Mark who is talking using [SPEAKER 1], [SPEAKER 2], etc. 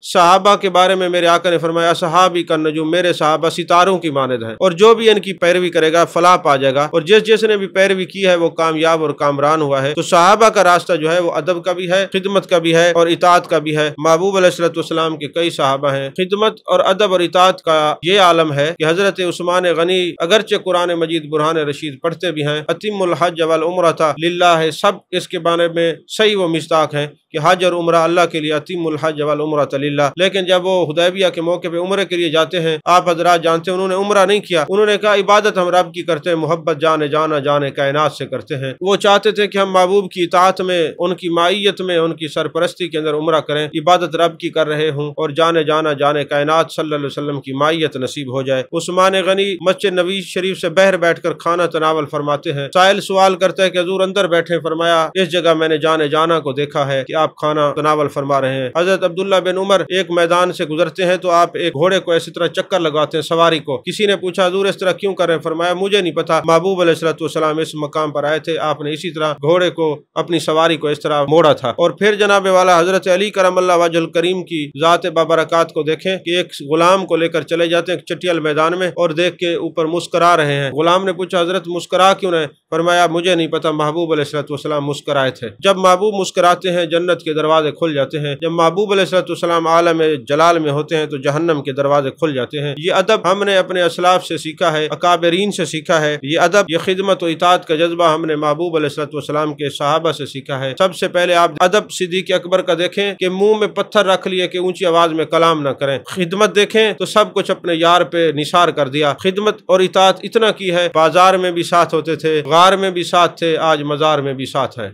[SPEAKER 1] सहाबा के बारे में मेरे आका ने फरमाया सहाबी का नजूम, मेरे सहाबा सितारों की मानद हैं और जो भी इनकी पैरवी करेगा फलाह पा जाएगा और जिसने भी पैरवी की है वो कामयाब और कामरान हुआ है। तो सहाबा का रास्ता जो है वो अदब का भी है, खिदमत का भी है और इताअत का भी है। महबूब अलैहिस्सलाम के कई सहाबा हैं। खिदमत और अदब और इताअत का ये आलम है कि हजरत उस्मान गनी अगरचे कुरान मजीद बुरहान रशीद पढ़ते भी हैं, अतिमुल हज वल उम्रता लिल्लाह, सब इसके बारे में सही वो मिस्ताक हैं कि हज और उम्रा अल्लाह के लिए, अतिमुल हज वल उम्रता लिल्लाह। लेकिन जब वो हुदैबिया के मौके पे उम्रे के लिए जाते हैं, आप हजरात जानते हैं उन्होंने उम्रा नहीं किया। उन्होंने कहा इबादत हम रब की करते हैं, मोहब्बत जाने जाना जाने कायनात से करते हैं। वो चाहते थे कि हम महबूब की इताअत में, उनकी माइयत में, उनकी सरपरस्ती के अंदर उम्रा करें, इबादत रब की कर रहे हों और जाने जाना जाने कायनात सल्लल्लाहु अलैहि वसल्लम की माइयत नसीब हो जाए। उस्मान गनी मस्जिद नबी शरीफ से बाहर बैठकर खाना तनावल फरमाते हैं। साइल सवाल करता है कि हजूर अंदर बैठे, फरमाया इस जगह मैंने जाने जाना को देखा है कि आप खाना तनावल फरमा रहे हैं। हजरत अब्दुल्ला बिन उमर एक मैदान से गुजरते हैं तो आप एक घोड़े को इसी तरह चक्कर लगवाते हैं, सवारी को। किसी ने पूछा हजूर इस तरह क्यों कर रहे हैं? फरमाया मुझे नहीं पता, महबूब अलैहिस्सलाम इस मकाम पर आए थे, आपने इसी तरह घोड़े को, अपनी सवारी को इस तरह मोड़ा था। और फिर जनाब वाला हजरत अली करमल्लाहु वजहुल करीम की जात बाबरकात को देखें कि एक गुलाम को लेकर चले जाते हैं चटियल मैदान में और देख के ऊपर मुस्करा रहे हैं। गुलाम ने पूछा हजरत मुस्करा क्यों रहे? फरमाया मुझे नहीं पता, महबूब अलैहिस्सलाम मुस्कराए थे। जब महबूब मुस्कराते हैं जन्नत के दरवाजे खुल जाते हैं, जब महबूब अलैहिस्सलाम आलम जलाल में होते हैं तो जहन्नम के दरवाजे खुल जाते हैं। ये अदब हमने अपने असलाफ से सीखा है, अकाबरीन से सीखा है। ये अदब, ये खिदमत और इताअत का जज्बा हमने महबूब अलैहिस्सलाम के सहाबा से सीखा है। सबसे पहले आप अदब सिद्दीक़ अकबर का देखें कि मुंह में पत्थर रख लिए कि ऊंची आवाज में कलाम ना करें। खिदमत देखें तो सब कुछ अपने यार पे निसार कर दिया। खिदमत और इताअत इतना की है, बाजार में भी साथ होते थे, गार में भी साथ थे, आज मजार में भी साथ हैं।